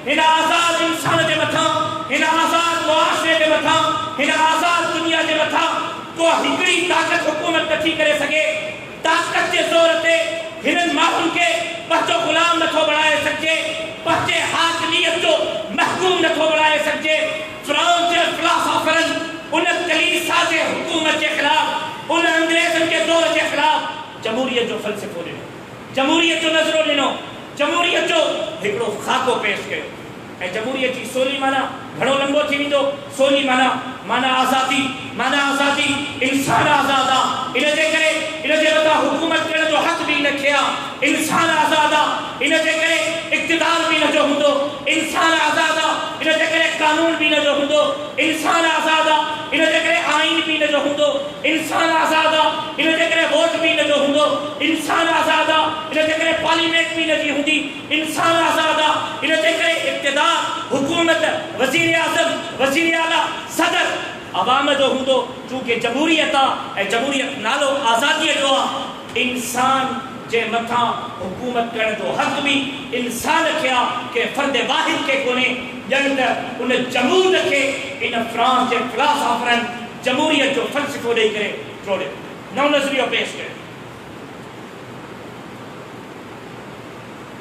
हिन आज़ाद इंसान जे मथां, हिन आज़ाद मुआशरे जे मथां, हिन आज़ाद दुनिया जे मथां को हिकड़ी ताकत हुकूमत नथी करे सके। ताकत जे ज़ोर ते हिननि माण्हुनि खे पंहिंजो ग़ुलाम नथो बणाए सघिजे, पंहिंजे हाकिमियत जो महकूम नथो बणाए सघिजे। फ्रांस जे फिलासफरनि उन कलीसा जे हुकूमत जे ख़िलाफ़, उन अंग्रेज़नि जे दौर जे ख़िलाफ़ जमहूरियत जो फ़लसफ़ो ॾिनो, जमहूरियत जो नज़रो ॾिनो, जमहूरियत जो हिकिड़ो ख़ाको पेश कयो। ऐं जमहूरियत जी सोली माना घणो लंबो थी वेंदो। सोली माना आज़ादी, माना आज़ादी, इंसान आज़ाद आहे। इन जे करे इन जे मथां हुकूमत करण जो हक़ बि हिनखे आहे। इंसान आज़ाद आहे, इन जे करे इक़्तिदार बि हिनजो हूंदो। इंसान आज़ाद आहे, इन जे करे कानून बि हिनजो हूंदो। इंसान आज़ाद आहे, इन जे करे आइन बि हिनजो हूंदो। इंसान आज़ाद आहे, इन जे करे वोट बि हिनजो हूंदो। इंसान आज़ाद आहे, इन जे करे पार्लियामेंट बि हिनजी हूंदी। इंसान आज़ाद आहे, इन जे करे इक़्तिदार, हुकूमत, वज़ीर आज़म, वज़ीर आला, सदर अवाम जो हूंदो। चूंकि जमहूरियत आहे ऐं जमहूरियत नालो आज़ादीअ जो आहे। इंसान जे मथां हुकूमत करण जो हक़ बि इंसान खे आहे, के फ़र्द वाहिद खे कोन्हे। ॼण त उन जमूद खे इन फ्रांस जे फिलासफरनि जमहूरियत जो फ़लसफ़ो ॾेई करे टोड़ियो, नओं नज़रियो पेश कयो।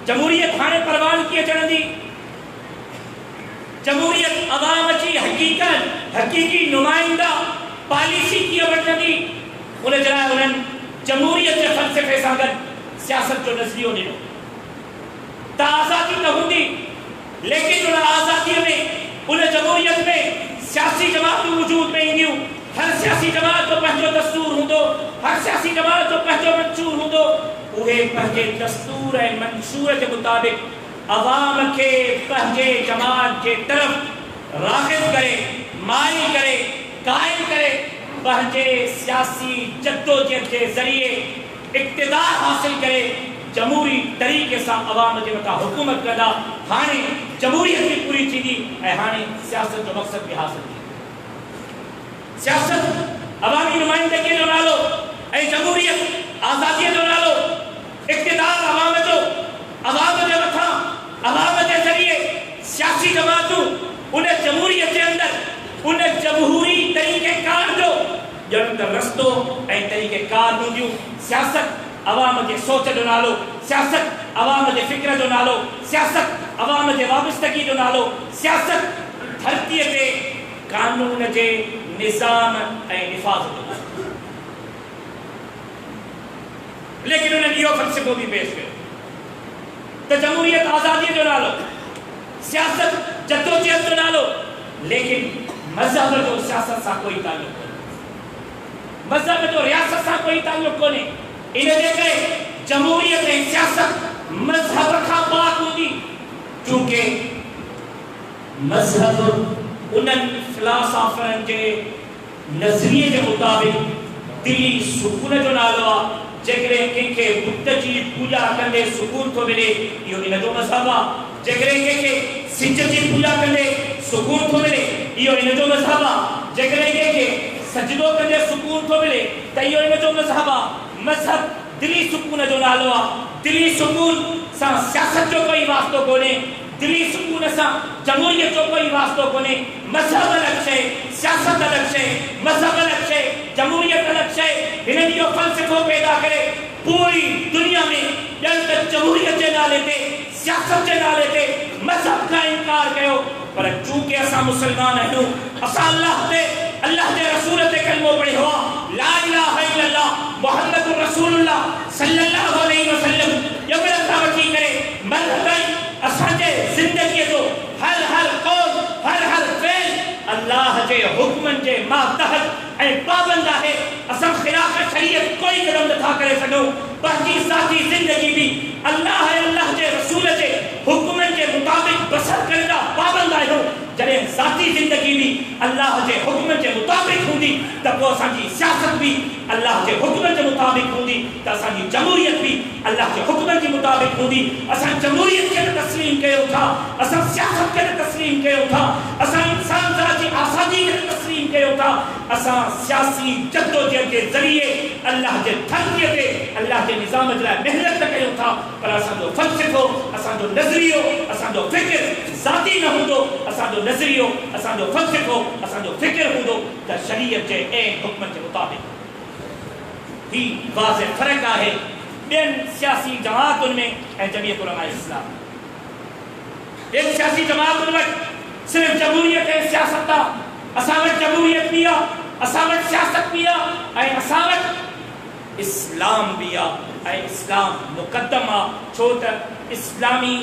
जमहूरियत हाणे परवान कीअं चढ़ंदी? जमहूरियत अवाम जी हकीकी नुमाइंदा पॉलिसी कीअं बणजंदी? उन जे लाइ उन्हनि जमहूरियत जे फ़लसफ़े सां गॾु सियासत जो नज़रियो ॾिनो। त आज़ादी न हूंदी, लेकिन उन आज़ादीअ में, उन जमहूरियत में सियासी जमातूं वजूद में ईंदियूं। हर सियासी जमात जो पंहिंजो दस्तूर हूंदो, हर सियासी जमात जो पंहिंजो मंशूर हूंदो। उहे पंहिंजे दस्तूर ऐं मंशूर जे मुताबिक़ अवाम खे पंहिंजे जमात जे तरफ़ राग़िब करे, माइल करे, क़ाइल करे, पंहिंजे सियासी जद्दोजहद के ज़रिए इक़्तिदार हासिल करे जमहूरी तरीक़े सां अवाम जे मथां हुकूमत कंदा। हाणे जमहूरियत बि पूरी थींदी ऐं हाणे सियासत जो मक़सद बि हासिल थींदो। सियासत अवामी नुमाइंदगी जो नालो ऐं जमहूरियत आज़ादीअ जो नालो, इक़्तिदार अवाम जो, अवाम जे मथां अवाम जे ज़रिए सियासी जमातूं उन जमहूरियत जे अंदरि उन जमहूरी तरीक़ेकार जो ॼण त रस्तो ऐं तरीक़ेकार हूंदियूं। सियासत अवाम जे सोच जो नालो, सियासत अवाम जे फ़िक्र जो नालो, सियासत अवाम जे वाबस्तगी जो नालो, सियासत धरतीअ ते कानून जे निज़ाम ऐं निफ़ाज़ जो नालो। लेकिन उन्हनि इहो फ़लसफ़ो बि पेश कयो त जमहूरियत आज़ादीअ जो नालो, सियासत जद्दोजहद जो नालो, लेकिन मज़हब जो सियासत सां कोई ताल्लुक़ कोन्हे, मज़हब जो रियासत सां कोई ताल्लुक़ कोन्हे। इन जे करे जमहूरियत ऐं सियासत मज़हब खां पाक हूंदी। चूंकि मज़हब उन्हनि फिलासफरनि जे नज़रिए जे मुताबिक़ दिली सुकून जो नालो आहे। जेकॾहिं कंहिंखे बुत जी पूॼा कंदे सुकून थो मिले, इहो इन जो मज़हब आहे। जेकॾहिं कंहिंखे सिज जी पूॼा कंदे सुकून थो मिले, इहो इन जो मज़हब आहे। जेकॾहिं कंहिंखे सजदो कंदे सुकून थो मिले, त इहो इन जो मज़हब आहे। मज़हब दिली सुकून जो नालो आहे। दिली सुकून सां सियासत जो कोई वास्तो कोन्हे, दिली सुकून सां जमहूरियत जो कोई वास्तो कोन्हे। मज़हब अलॻि शइ, सियासत अलॻि शइ, मज़हब अलॻि शइ, जमहूरियत अलॻि शइ। हिननि इहो फ़लसफ़ो पैदा करे पूरी दुनिया में ॼण त जमहूरियत जे नाले ते, सियासत जे नाले ते मज़हब खां इनकार कयो। पर चूंकि असां मुसलमान आहियूं, असां अल्लाह जे रसूल ते कलमो पढ़ियो आहे, ला इलाहा इल्लल्लाह मुहम्मदुर रसूलुल्लाह सल्लल्लाहु अलैहि वसल्लम। जबल सां वठी करे मर ताईं असांजे ज़िंदगीअ जो हर कौल, हर फ़ेल अल्लाह जे हुक्मनि जे मातहत ऐं पाबंद आहे। असां ख़िलाफ़ शरीयत कोई क़दम नथा करे सघूं। पंहिंजी ज़ाती ज़िंदगी बि अल्लाह जे रसूल जे हुक्मनि जे मुताबिक़ बसर करण जा पाबंद आहियूं। जॾहिं ज़ाती ज़िंदगी बि अल्लाह जे हुक्मनि जे मुताबिक़ हूंदी, त पोइ असांजी सियासत बि अल्लाह जे हुक्मनि जे मुताबिक़ हूंदी, त असांजी जमहूरियत बि अल्लाह जे हुक्मनि जे मुताबिक़ हूंदी। असां जमहूरियत खे न तस्लीम कयूं था, असां सियासत खे न तस्लीम कयूं था, असां इंसान ज़ात जी आज़ादी खे न तस्लीम कयूं था, असां सियासी जद्दोजहद के ज़रिए अल्लाह के धरतीअ ते अल्लाह के निज़ाम जे लाइ महिनत कयूं था, पर असांजो फ़लसफ़ो, असांजो नज़रियो, असांजो फ़िक्र ज़ाती न हूंदो, असांजो नज़रियो, असांजो फ़लसफ़ो, असांजो फ़िक्र हूंदो त शरीयत जे ऐं हुक्म जे मुताबिक़। ही वाज़े फ़र्क़ु आहे ॿियनि सियासी जमातुनि में ऐं जमीयत उलमा इस्लाम। ॿियनि सियासी जमातुनि वटि सिर्फ़ जमहूरियत ऐं सियासत आहे, असां वटि जमहूरियत बि आहे, असां वटि सियासत बि आहे ऐं असां वटि इस्लाम बि आहे ऐं इस्लाम मुक़दम आहे, छो त इस्लामी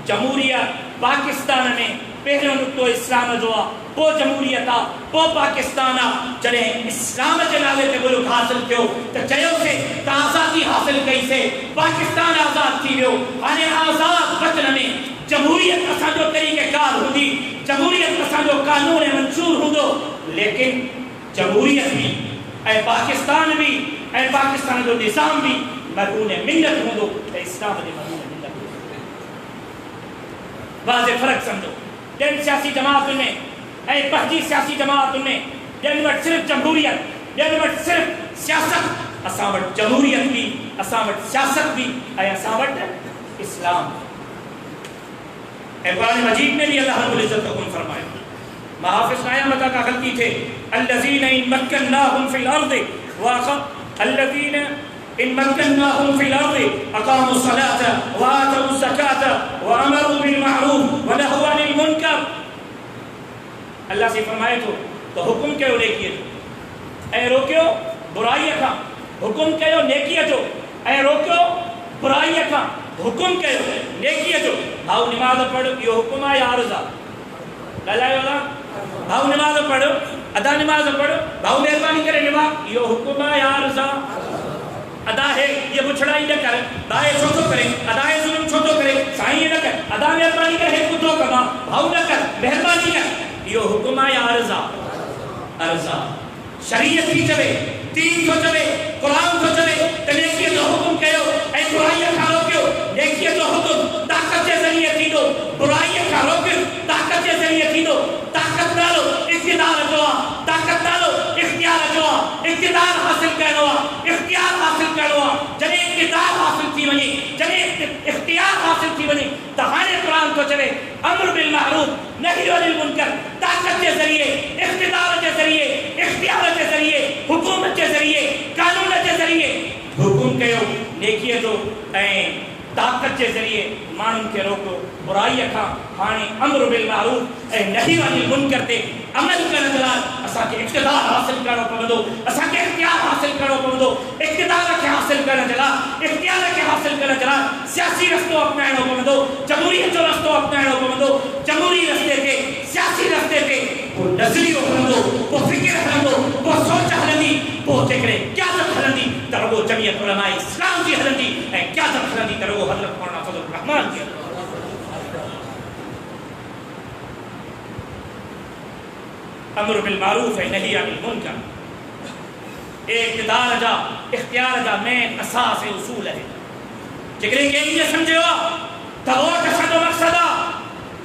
जमहूरियत पाकिस्तान में पहिरियों नुक़्तो इस्लाम जो आहे, पोइ जमहूरियत आहे, पोइ पाकिस्तान आहे। जॾहिं इस्लाम जे नाले ते मुल्क हासिल थियो त चयोसीं त आज़ादी हासिल कईसीं, पाकिस्तान आज़ाद थी वियो। हाणे आज़ाद वतन में जमहूरियत असांजो तरीक़ेकार हूंदी, जमहूरियत असांजो कानून ऐं मंशूर हूंदो, लेकिन जमहूरियत भी ऐं पाकिस्तान भी ऐं पाकिस्तान जो निज़ाम भी मरहून मिल्लत हूंदो त इस्लाम जे मरहून मिल्लत हूंदो। वाज़े फ़र्क़ु सम्झो ॿियनि सियासी जमातुनि में ऐं पंहिंजी सियासी जमातुनि में, ॿियनि वटि सिर्फ़ु जमहूरियत, ॿियनि वटि सिर्फ़ु सियासत, असां वटि जमहूरियत भी, असां वटि सियासत भी ऐं असां वटि इस्लाम। कुरान मजीद में भी अल्लाह रब्बुल इज्जत हुक्म फरमाया, महाफिज नायामत का गलती थे, अल्लज़ीना इन मक्कन्नाहुम फिल अर्दि अल्लज़ीना इन मक्कन्नाहुम फिल अर्दि अक़ामुस सलाता व आतउज़ ज़काता व अमरू बिल मारूफ व नहू अनिल मुनकर। अल्लाह से फरमाए तो हुक्म कयो नेकीअ जो ऐं रोकियो बुराईअ खां, हुक्म कयो नेकीअ जो ऐं रोकियो बुराईअ खां, हुक्म कयो नेकीअ जो। भाऊ नमाज़ पढ़, इहो हुक्म आहे या अर्ज़ आहे? ॻाल्हायो था भाऊ नमाज़ पढ़, अदा नमाज़ पढ़, भाऊ महिरबानी करे नमाज़, इहो हुक्म आहे या अर्ज़ आहे? अदा है, ये पुछड़ाई न कर, दाए छो तो करे, अदाए जुल्म छो तो करे, साईं न कर, अदा महिरबानी करे कुतो कमा, भाऊ न कर, महिरबानी कर, इहो हुक्म आहे या अर्ज़ आहे? अर्ज़ आहे। शरीयत थी चवे, दीन थो चवे, क़ुरान थो चवे त नेकीअ जो हुक्म कयो ऐं बुराईअ खां रोकियो। नेकीअ जो हुक्म ताक़त जे ज़रिए थींदो, बुराईअ खां रोकियो ताक़त जे ज़रिए थींदो। ताक़त नालो इक़्तिदार जो आहे, ताक़त नालो इख़्तियार जो आहे। इक़्तिदार हासिल करणो आहे, इख़्तियार हासिल करणो आहे। जॾहिं इक़्तिदार हासिल थी वञे, जॾहिं इख़्तियार हासिल थी वञे त हाणे क़ुरान थो चवे अम्र बिल मारूफ नही अनिल मुनकर। ताक़त के ज़रिए, इक़्तिदार के ज़रिए, इख़्तियार के ज़रिए, हुकूमत के ज़रिए, कानून के ज़रिए हुकुम कयो नेकीअ जो ऐं ताक़त के ज़रिए माण्हुनि खे रोको बुराईअ खां। हाणे अम्र बिल मारूफ ऐं नही अनिल मुनकर ते अमल करण जे लाइ असांखे इक़्तिदार हासिल करणो पवंदो, असांखे इख़्तियार हासिल करणो पवंदो। इक़्तिदार खे हासिल करण जे लाइ, इख़्तियार खे हासिल करण जे लाइ सियासी रस्तो अपनाइणो पवंदो, जमहूरियत जो रस्तो अपनाइणो पवंदो। जमहूरी रस्ते ते, सियासी रस्ते ते पोइ नज़रियो हलंदो, पोइ फ़िक्र हलंदो, पोइ सोच हलंदी, पोइ जेकॾहिं क़यादत हलंदी त रुॻो जमीयत उलमा इस्लाम जी हलंदी ऐं क़यादत हलंदी त रुॻो हज़रत मौलाना फज़लुर रहमान जी हलंदी। अम्र बिल मारूफ ऐं नही अनिल मुनकर इक़्तिदार जा, इख़्तियार जा मेन असास ऐं उसूल आहे। जेकॾहिं कंहिं ईअं सम्झियो आहे त वोट असांजो मक़सदु आहे,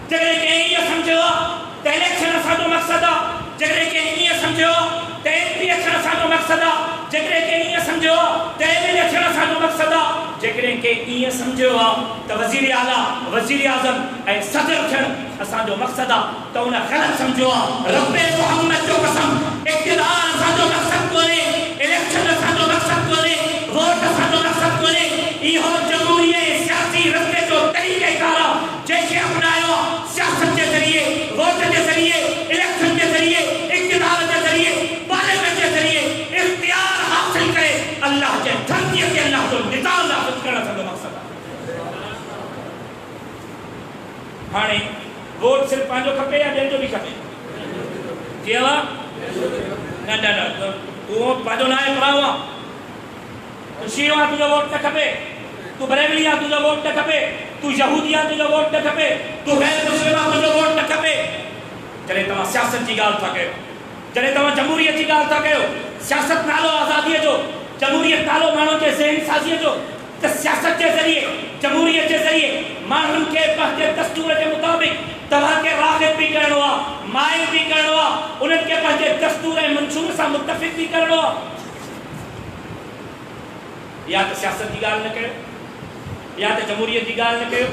जेकॾहिं कंहिं ईअं सम्झियो आहे त इलेक्शन असांजो मक़सदु आहे, जेकॾहिं कंहिं ईअं सम्झियो त MP अचणु असांजो मक़सदु आहे, जेकॾहिं कंहिं ईअं सम्झियो त MLA अचणु असांजो मक़सदु आहे, जेकॾहिं कंहिं ईअं सम्झियो आहे त वज़ीर आला, वज़ीर आज़म ऐं सदर थियणु असांजो मक़सदु आहे त उन ग़लति सम्झियो आहे। रब्बे मुहम्मद जो कसम, इक़्तिदार असांजो मक़सदु कोन्हे, इलेक्शन असांजो मक़सदु कोन्हे, वोट असांजो मक़सदु कोन्हे। इहो जमहूरी ऐं सियासी रस्ते जो तरीक़ेकार आहे जंहिंखे अपनायो आहे सियासत जे ज़रिए, वोट जे ज़रिए, इलेक्शन जे ज़रिए, इक़्तिदार जे ज़रिए, पार्लियामेंट जे ज़रिए इख़्तियार हासिल करे अल्लाह जे धरतीअ ते अल्लाह जो निज़ाम नाफ़िज़ करणु असांजो मक़सदु आहे। हाणे वोट सिर्फ़ु पंहिंजो खपे या ॿियनि जो बि खपे? कीअं आहे? न तूं पंहिंजो न आहे पढ़ायो आहे, तूं शीओ आहे तुंहिंजो वोट न खपे, तूं बरेलवी आहे तुंहिंजो वोट न खपे, तूं यहूदी आहे तुंहिंजो वोट न खपे, तूं गैर मुस्लिम आहे तुंहिंजो वोट न खपे। जॾहिं तव्हां सियासत जी ॻाल्हि था कयो, जॾहिं तव्हां जमहूरियत जी ॻाल्हि था कयो, सियासत नालो आज़ादीअ जो, जमहूरियत नालो माण्हुनि जे ज़हन साज़ीअ जो, त सियासत जे ज़रिए, जमहूरियत जे ज़रिए माण्हुनि खे पंहिंजे दस्तूर जे मुताबिक़ तव्हांखे राग़िब बि करणो आहे, माइल बि करणो आहे, उन्हनि खे पंहिंजे दस्तूर ऐं मंशूर सां मुतफ़िक़ बि करिणो आहे। या त सियासत जी ॻाल्हि न कयो, या त जमहूरियत जी ॻाल्हि न कयो,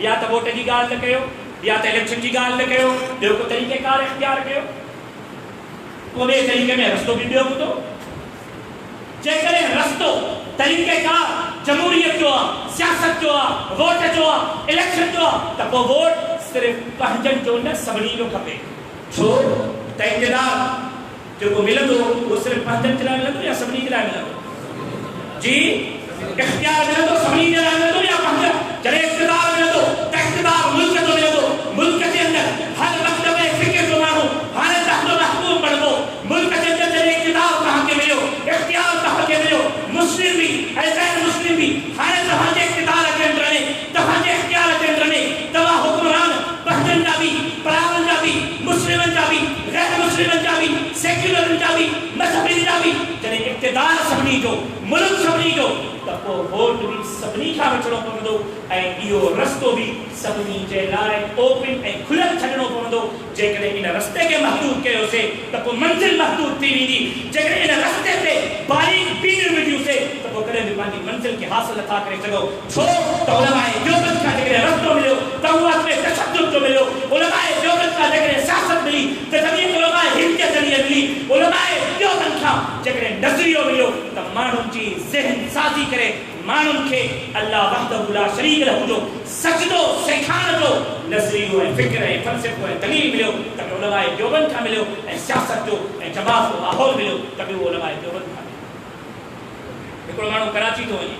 या त वोट जी ॻाल्हि न कयो, या त इलेक्शन जी ॻाल्हि न कयो, ॿियो को तरीक़ेकार इख्तियार कयो। को ॿिए तरीक़े में रस्तो बि ॿियो हूंदो। जेकॾहिं रस्तो तरीक़ेकार जमहूरियत जो आहे, सियासत जो आहे, वोट जो आहे, इलेक्शन जो आहे, त पोइ वोट सिर्फ़ पंहिंजनि जो न सभिनी जो खपे। छो त इक़्तिदार जेको मिलंदो उहो सिर्फ़ पंहिंजनि जे लाइ मिलंदो या सभिनी जे लाइ मिलंदो? जी, इख्तियार मिलंदो सभिनी जे लाइ मिलंदो या पंहिंजा? जॾहिं इक़्तिदार मिलंदो त इक़्तिदार मुल्क जो मिलंदो। मुल्क जे अंदरि हर वक़्त में फ़िक्र जो माण्हू हाणे तव्हांजो महबूब बणिबो। मुल्क जे अंदरि जॾहिं इक़्तिदार तव्हांखे मिलियो, इख्तियार तव्हांखे मिलियो, मुस्लिम बि ऐं गैर मुस्लिम बि हाणे तव्हांजे इक़्तिदार जे अंदरि आहिनि, तव्हांजे इख्तियार जे अंदरि आहिनि। तव्हां हुक्मरान पंहिंजनि जा बि, परावनि जा बि, मुस्लिमनि जा बि, गैर मुस्लिमनि जा बि, सेक्युलरनि जा बि, मज़हबी जा बि, जॾहिं इक़्तिदार सभिनी जो, मुल्क सभिनी जो, त पोइ वोट बि सभिनी खां वठणो पवंदो ऐं इहो रस्तो बि सभिनी जे लाइ ओपन ऐं खुलियल छॾणो पवंदो। जेकॾहिं इन रस्ते खे महदूद कयोसीं त पोइ मंज़िल महदूद थी वेंदी। जेकॾहिं इन रस्ते ते बारीक बीड़ विझियूंसीं त पोइ कॾहिं बि पंहिंजी मंज़िल खे हासिल नथा करे सघो। छो त उलमाए देवबंद खां जेकॾहिं रस्तो मिलियो त उहा में तशद्दुद जो मिलियो। उलमाए देवबंद खां जेकॾहिं सियासत मिली त ज़मीन उलमाए हिंद जे ज़रिए मिली। उलमाए देवबंद खां जेकॾहिं नज़रियो मिलियो त माण्हुनि जी ज़हन साज़ी करे माण्हुनि खे अल्लाह वहदहु ला शरीक लहू जो सजदो सेखारण जो नज़रियो ऐं फ़िक्र ऐं फ़लसफ़ो ऐं दलील मिलियो त उलमाए देवबंद खां मिलियो ऐं सियासत जो ऐं जमात जो माहौल मिलियो त उहो उलमाए देवबंद खां मिलियो। हिकिड़ो माण्हू कराची थो वञे,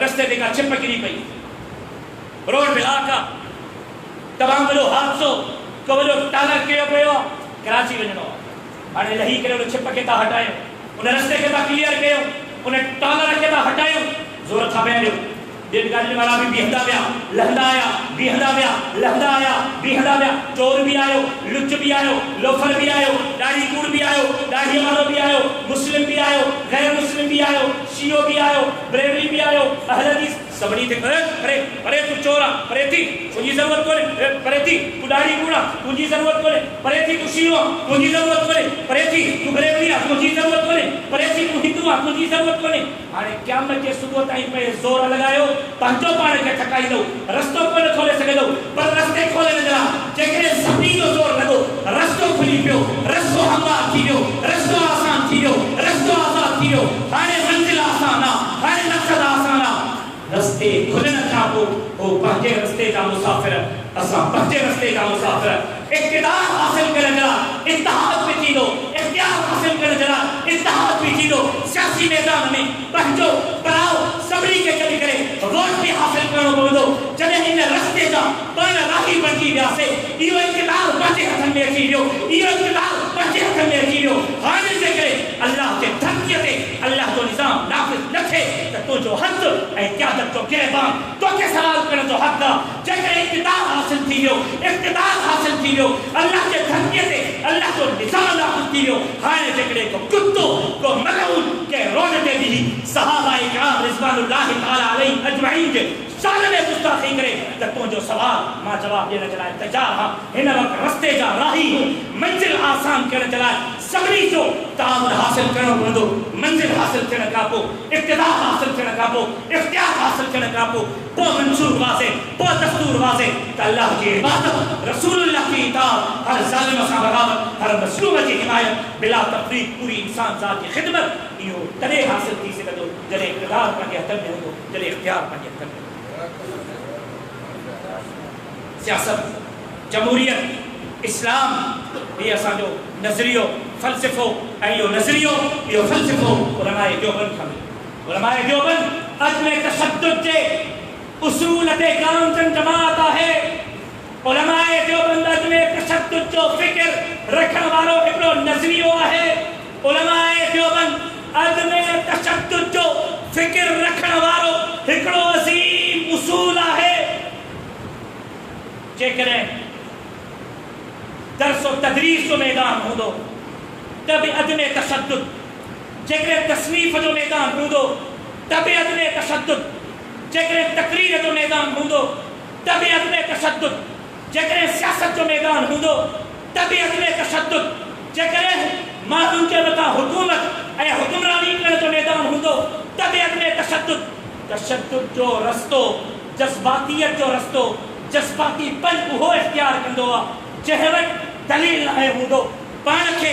रस्ते ते का छिप किरी पई, रोड ब्लॉक आहे, तमामु वॾो हादसो, को वॾो टालर कयो पियो आहे, कराची वञिणो आहे। हाणे लही करे उन छिप खे था हटायूं, उन रस्ते खे था क्लियर कयूं, उन टालर खे था हटायूं, ज़ोर था पिया ॾियो। ॿियनि गाॾियुनि वारा बि बीहंदा विया, लहंदा आया, बीहंदा विया, लहंदा आया, बीहंदा विया। चोर बि आयो, लुच बि आयो, लोफर बि आयो, ॾाढ़ी कूड़ बि आयो, ॾाढ़ीअ वारो बि आयो, मुस्लिम बि आयो, गैर मुस्लिम बि आयो, शियो बि आयो, बरेलवी बि आयो, अहल हदीस सभिनी खे परे परे तूं चोर आहे, परे थी, तुंहिंजी ज़रूरत कोन्हे, परे थी, तूं ॾाढ़ी कूड़ आहे, तुंहिंजी ज़रूरत कोन्हे, परे थी, तूं शियो आहे, तुंहिंजी ज़रूरत कोन्हे, परे थी, तूं बरेलवी आहे, तुंहिंजी ज़रूरत कोन्हे, परे थी, तूं हिंदू आहे, तुंहिंजी ज़रूरत कोन्हे। हाणे क़यामत जे सुबुह ताईं पे ज़ोर लॻायो, पंहिंजो पाण खे ठकाईंदो, रस्तो कोन खोले सघंदो, पर रस्ते खोले नज़र जेकॾहिं सभिनी जो ज़ोर लॻो, रस्तो खुली पियो, रस्तो हमवार थी वियो, रस्तो आसान थी वियो, रस्तो आज़ाद थी वियो। हाणे मंज़िल आसान आहे, हाणे मक़सद आसान आहे। रस्ते खुलण खां पोइ हो पंहिंजे रस्ते जा मुसाफ़िर, असां पंहिंजे रस्ते जा मुसाफ़िर। इक़्तिदार हासिल करण जा इत्तिहाद बि थींदो, इख्तियार हासिल करण जा इत्तिहाद बि थींदो। सियासी मैदान में पंहिंजो पड़ाव सभिनी खे चली करे वोट बि हासिल करणो पवंदो। जॾहिं हिन रस्ते जा पाण राही बणिजी वियासीं, इहो इक़्तिदार पंहिंजे हथनि में अची वियो, इहो इक़्तिदार पंहिंजे हथनि में अची वियो। हाणे जेकॾहिं अल्लाह जे धरतीअ ते अल्लाह जो निज़ाम नाफ़िज़ न थिए त तुंहिंजो हक़ ऐं क़यादत जो गिरबान तोखे सवाल करण जो हक़ आहे। जेकॾहिं इक़्तिदार हासिल थी वियो, इक़्तिदार हासिल थी वियो, अल्लाह जे धरतीअ ते अल्लाह जो निज़ाम नाफ़िज़ थी वियो। हाणे जेकॾहिं को कुत्तो, को मलऊन के रोड ते बीही सहाबा इकराम रिज़वानुल्लाहि तआला अलैहिम अजमईन जे शान में गुस्ताखी करे त तुंहिंजो सवाल मां जवाब ॾियण जे लाइ तैयार आहियां। हिन वक़्तु रस्ते जा राही मंज़िल आसान करण जे लाइ सभिनी जो ताउन हासिल करणो पवंदो। मंज़िल हासिल थियण खां पोइ, इक़्तिदार हासिल थियण खां पोइ, इख्तियार हासिल थियण खां पोइ मंसूर वाज़े, पोइ दस्तूर वाज़े त अल्लाह जी इबादत, रसूलुल्लाह की इताअत, हर ज़ालिम सां बग़ावत, हर मज़लूम जी हिमायत, बिला तफ़रीक़ पूरी इंसान ज़ात जी ख़िदमत, इहो तॾहिं हासिल थी सघंदो जॾहिं इक़्तिदार पंहिंजे हथनि में हूंदो, जॾहिं इख्तियार पंहिंजे हथनि में। सियासत, जमहूरियत, इस्लाम ये असांजो नज़रियो, फ़लसफ़ो ऐं इहो नज़रियो, इहो फ़लसफ़ो उलमाए देवबंद खां मिलियो। उलमाए देवबंद अदम तशद्दुद जे उसूल ते कामचंद जमात आहे। उलमाए देवबंद अदम तशद्दुद जो फ़िक्र रखण वारो हिकिड़ो नज़रियो आहे। उलमाए देवबंद अदम तशद्दुद जो फ़िक्र रखण वारो हिकिड़ो अज़ीम उसूल आहे। जेकॾहिं दर्स और तदरीस जो मैदान हूंदो त बि अदम तशद्दुद, जेकॾहिं तसनीफ़ जो मैदान हूंदो त बि अदम तशद्दुद, जेकॾहिं तक़रीर जो मैदान हूंदो त बि अदम तशद्दुद, जेकॾहिं सियासत सियासत जो मैदान हूंदो तभी अगले तशद्दुद जेकरे माण्हुनि जे मथां हुकूमत ऐं हुक्मरानी करण जो मैदान हूंदो तभी अगले तशद्दुद जो रस्तो जज्बातियत जो रस्तो जज्बाती पन उहो इख्तियार कंदो आहे जंहिं वटि दलील नाहे हूंदो। पाण खे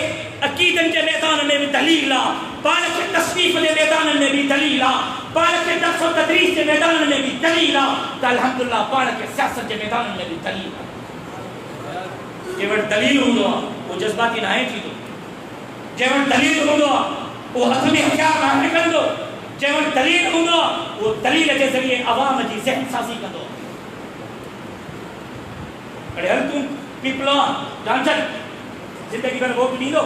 अक़ीदनि जे मैदान में भी दलील आहे, पाण खे तस्नीफ़ जे मैदान में भी दलील आहे, पाण खे दर्स व तदरीस जे मैदान में भी दलील आहे, त अल्हम्दुलिल्लाह पाण खे सियासत जे मैदान में भी दलील आहे। जंहिं वटि दलील हूंदो आहे उहो जज़्बाती नाहे थींदो, जंहिं वटि दलील हूंदो आहे उहो हथ में हथियार नाहे कंदो, जंहिं वटि दलील हूंदो आहे उहो दलील जे ज़रिए अवाम जी ज़हन साज़ी कंदो। अड़े हल तूं पीपलो जानचन जिंदगी भर वोट ॾींदो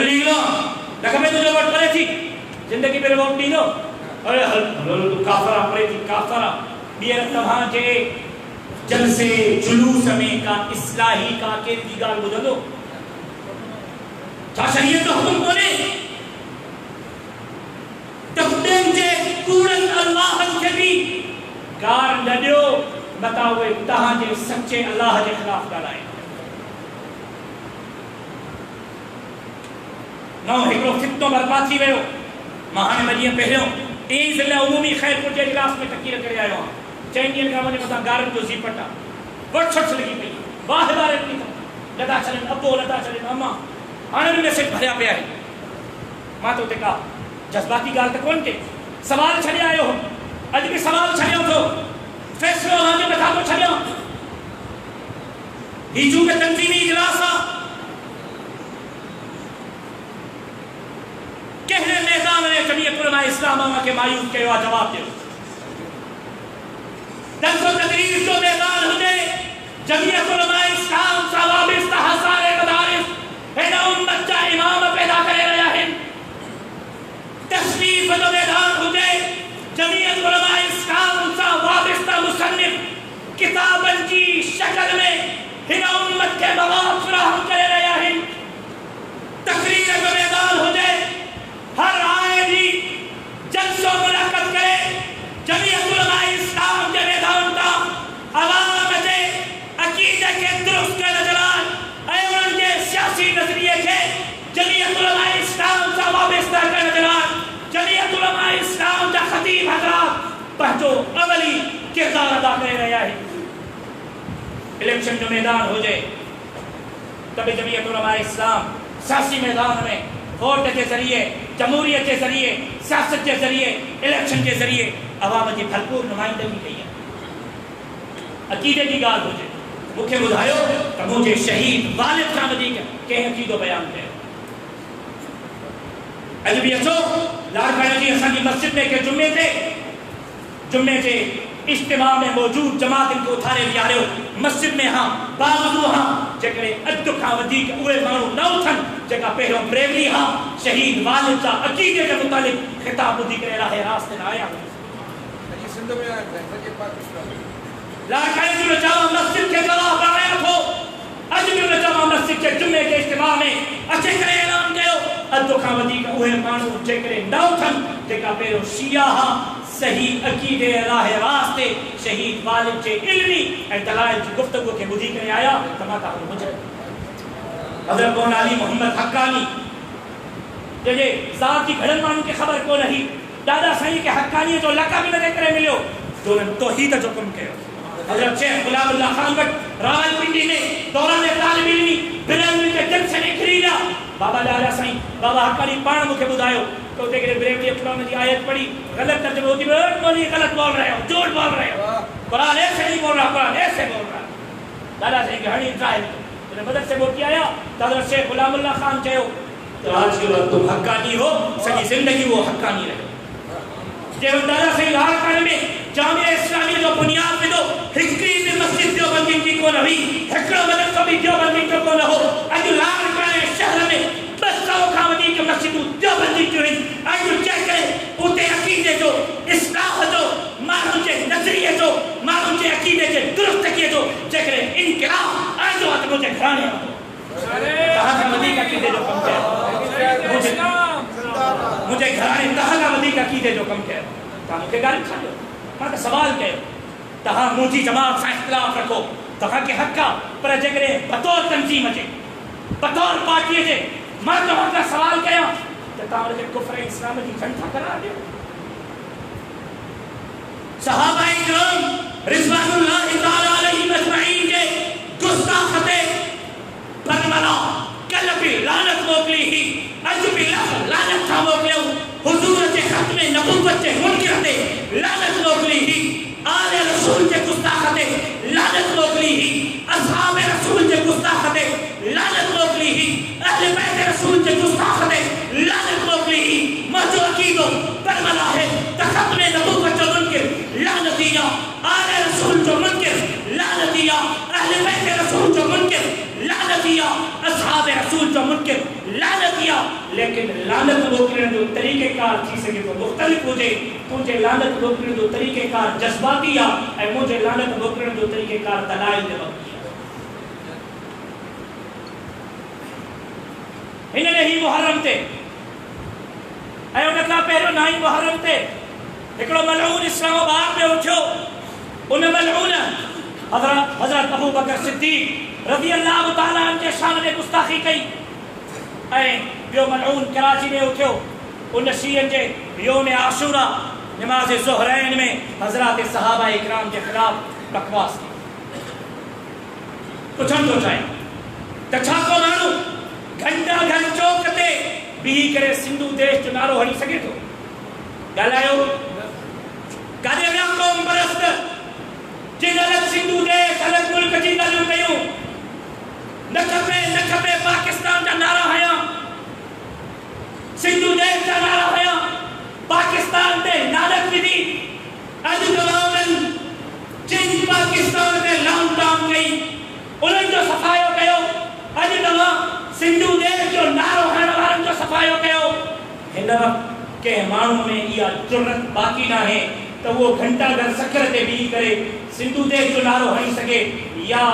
लीलो लख में तुंहिंजो वोट परे थी जिंदगी भर वोट ॾींदो। अरे हल तूं काफ़रा परे थी काफ़रा ॿीहर तव्हांजे जलसे जुलूस में का इस्लाही का कहिड़ी ॿी ॻाल्हि ॿुधंदो? छा शरीयत जो हुकुम कोन्हे त ॿियनि जे कूड़नि अल्लाह खे बि गार न ॾियो मता उहे तव्हांजे सचे अल्लाह जे ख़िलाफ़ ॻाल्हाए। नओं हिकिड़ो फितनो बर्बाद थी वियो। मां हाणे ॿ ॾींहं पहिरियों टी ज़िला उमूमी ख़ैरपुर जे इजलास में तक़रीर करे आयो आहियां। 4 ॾींहंनि खां मुंहिंजे मथां गारनि जो ज़ीपट आहे, वट छट लॻी पई, वाह वारे नथा छॾनि अबो नथा छॾनि अम्मा। हाणे बि मैसेज भरिया पिया आहिनि। मां त उते का जज़्बाती ॻाल्हि त कोन कई, सवाल छॾे आयो हो, अॼु बि सवाल छॾियो थो, फैसलो अव्हां जे मथां थो छॾियां। हीउ चूंकि तंज़ीमी इजलास आहे, कहिड़े मैदान में जमीयत उलमा इस्लाम अव्हां खे मायूस कयो आहे? जवाब ॾियो। दर्स व तदरीस जो मैदान हुजे, जमीयत उलमा इस्लाम सां वाबस्ता हज़ारे मदारिस हिन उम्मत जा इमाम पैदा करे रहिया आहिनि। तस्नीफ़ जो मैदान हुजे, जमीयत उलमा इस्लाम सां वाबस्ता मुसन्निफ़ किताबनि जी शक्ल में हिन उम्मत खे मवाद फ़राहम करे रहिया आहिनि। तक़रीर जो मैदान हुजे, हर आए जी जलसो मुलाक़ात करे, जमीयत उलमा इस्लाम जे मैदान तां अवाम जे अक़ीदे खे दुरुस्त करे नज़रान ऐं उन्हनि जे सियासी नज़रिए खे जमीयत उलमा इस्लाम सां वाबस्ता करे नज़रान जमीयत उलमा इस्लाम जा ख़तीब हज़रात पंहिंजो अमली किरदार अदा करे रहिया आहिनि। इलेक्शन जो मैदान हुजे तभी जमीयत उलमा इस्लाम सियासी मैदान में वोट के जरिए, जमहूरियत के जरिए, सियासत के जरिए, इलेक्शन के जरिए अवाम की भरपूर नुमाइंदगी कई है। अकीदे की गाल हुजे, मुख्य बुधायो तो मुझे शहीद वालिद खां वधीक कंहिं अकीदो बयान कयो। अॼु बि अचो लाड़काणे जी असांजी मस्जिद में के जुम्मे जे इज्तिमा में मौजूद जमातिन को उथारे विहारियो मस्जिद में हाँ बावजूद हाँ जेकरे अधु खां वधीक उहे माण्हू न उथनि जेका पहिरियों ब्रेवरी हाँ शहीद वालिद जा अक़ीदे के मुतालिक खिताब ॿुधी करे राहे रास्ते न आया। लाड़काणे जी जामा मस्जिद के गवाह बणाया थो। अॼु बि जामा मस्जिद के जुम्मे के इज्तिमा में अचे करे ऐलान कयो अधु खां वधीक उहे माण्हू जेकरे न उथनि जेका पहिरियों शिया हाँ सही अकीदे राह रास्ते शहीद वालिद जे इल्मी ऐं दलाइल जी गुफ्तगू के ॿुधी करे आया त मां तव्हांखे हुजे हज़रत मौलाना अली मोहम्मद हक्कानी जंहिंजे ज़ात जी घणनि माण्हुनि खे ख़बर कोन हुई, दादा साईं खे हक्कानीअ जो लक़ब हिन करे मिलियो जो उन्हनि तौहीद जो कमु कयो। हज़रत शेख गुलामुल्लाह खान वटि रावलपिंडी में दौरान तालिब इल्मी बिरलनि जे दिलि से निकिरी विया। बाबा दादा साईं बाबा हक्कानी पाण मूंखे ॿुधायो तो देखिए ब्रेवरी कुरान की आयत पढ़ी गलत तर्जुमा होती है, मौलवी गलत बोल रहे हो, झूठ बोल रहे हो, कुरान ऐसे नहीं बोल रहा, कुरान ऐसे बोल रहा। दादा से कहानी ट्रायल तो मदद से बोल आया दादा शेख गुलामुल्लाह खान कहो तो आज के बाद तुम हक्कानी हो, सही जिंदगी वो हक्कानी रहे। जब दादा से लाड़काणे में जामिया इस्लामी जो बुनियाद में दो हिकड़ी में मस्जिद देवबंदी की को नहीं हिकड़ो मदरसा भी देवबंदी को को न हो। अज लाड़काणे शहर में 200 खां वधीक मस्जिदूं देवबंदी जो अॼु जेके उते अक़ीदे जो इस्लाह जो माण्हुनि जे नज़रिए जो माण्हुनि जे अक़ीदे जे दुरुस्तगी जो जेकॾहिं इनक़िलाब आंदो आहे त मुंहिंजे घराणे तव्हां खां वधीक अक़ीदे जो कमु कयो, मुंहिंजे घराणे तव्हां खां वधीक अक़ीदे जो कमु कयो। तव्हां मूंखे ॻाल्हि छॾियो, मां त सवाल कयो तहां मुझी जमात सां इख्तिलाफ रखो तहां के हक़ का पर जेकरे बतौर तंजीम जे बतौर पार्टी जे मां तहां का सवाल कया त तहां के कुफ्र इस्लाम जी झंडा करार दियो। सहाबा इकराम रिज़वानुल्लाह ताला अलैहिम अजमईन जे गुस्ताखते बरमला कल भी लानत मोकली ही अज भी लानत था मोकलियो हुजूर जे खत्म नबुव्वत जे मुनकर ते लानत मोकली ही आले रसूल जे गुस्ताखते लानत मोकली ही असहाब रसूल जे गुस्ताखते लानत मोकली ही अहले बैत रसूल जे गुस्ताखते लानत मोकली ही मजो अकीदो बरमला है खत्म नबुव्वत जो मुनकर लानतिया आले रसूल जो मुनकर लानतिया अहले बैत रसूल जो मुनकर लानतिया असहाब रसूल जो मुनकर लानतिया। लेकिन लानत रोकने जो तरीक़ेकार थी सके तो मुख्तलिफ हुजे। तुझे लानत रोकने जो तरीक़ेकार जज्बाती आहे ऐं मुझे लानत रोकने जो तरीक़ेकार दलाइल ते मबनी आहे। हिन ही मुहर्रम ते ऐं उन खां पहिरियों 9 मुहर्रम ते हिकिड़ो मलऊन इस्लामाबाद में उठियो। उन मलऊन हज़रत अबू बकर सिद्दीक़ रज़ी अल्लाह ताला अन्हु जे शान में गुस्ताखी कई ऐं ॿियो मलऊन कराची में उठियो। उन शीयन जे यौम आशूरा नमाज ज़ुहरैन में हज़रात सहाबा इकराम के खिलाफ बकवास की। पुछण थो चाहे त छा को माण्हू घंटा घर चौक ते बीही करे सिंधु देश जो नारो हणी सघे थो? ॻाल्हायो काॾे विया क़ौम परस्त जिन अलॻि सिंधु देश अलॻि मुल्क जी ॻाल्हियूं कयूं। न खपे पाकिस्तान जा नारा हया सिंधु देश जा नारा हया पाकिस्तान ते नारक विधि अॼु तव्हां जिन पाकिस्तान ते लॉकडाउन कई उन्हनि जो सफ़ायो कयो। अॼु तव्हां सिंधु देश जो नारो हणण वारनि जो सफ़ायो कयो। हिन वक़्तु कंहिं माण्हू में इहा जुर्रत बाक़ी न आहे त उहो घंटा घर सखर ते बीही करे सिंधु देश जो नारो हणी सघे या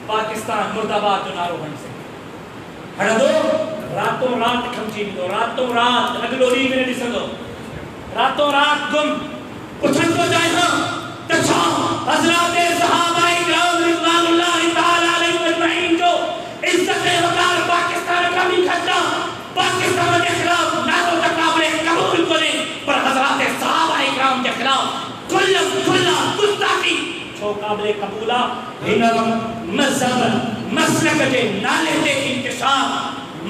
पाकिस्तान मुर्दाबाद जो नारो हणी सघे। हणंदो रातों रात खमजी वेंदो। रातों रात अगलो ॾींहुं में न ॾिसंदो। रातों रात गुम। पुछण थो चाहियां त छा हज़रात सहाबा इकराम रिज़वानुल्लाह ताला अलैहिम अजमईन जो इज्जत वक़ार पाकिस्तान का भी खर्चा पाकिस्तान के खिलाफ नारो का काबिल कबूल कोने पर हज़रात सहाबा इकराम के खिलाफ खुल्ला गुस्ताखी छो काबिल कबूला। हिन मज़हब मसलक जे नाले ते इंतिशार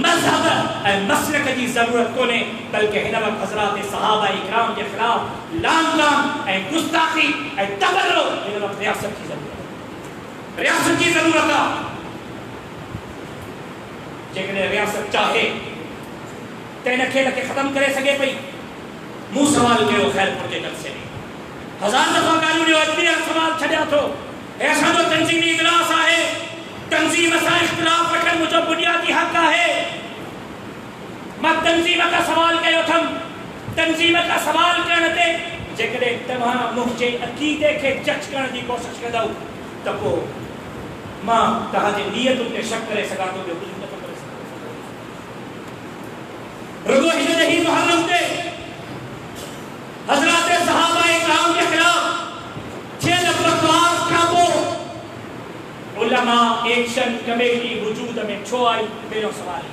मज़हब ऐं मसलक जी ज़रूरत कोने बल्कि हिन वक़्तु हज़रात सहाबा इकराम के खिलाफ लानतान ऐं गुस्ताखी ऐं तबर्रो हिन वक़्तु रियासत की ज़रूरत रियासत की ज़रूरत आहे। जेकॾहिं रियासत चाहे त इन खेल खे ख़त्म करे सघे पई। मूं सवाल कयो ख़ैरपुर जे जलसे में 1000 दफ़ा ॻाल्हियूं ॾियो अॼु बि सवाल छॾिया थो। ऐं असांजो तंज़ीमी इजलास आहे। तंज़ीम सां इख़्तिलाफ़ रखणु मुंहिंजो बुनियादी हक़ आहे। मां तंज़ीम खां सवाल कयो अथमि। तंज़ीम खां सवाल करण ते जेकॾहिं तव्हां मुंहिंजे अक़ीदे खे जज करण जी कोशिशि कंदव त पोइ मां तव्हांजे नियतुनि ते शक करे सघां थो। ॿियो कुझु नथो करे सघां। रुगो हिन ही मुहर्रम ते हज़रात सहाबा इकराम के खिलाफ 6 बकवास खां पोइ उलमा एक्शन कमेटी वजूद में छो आई? पहिरियों सवाल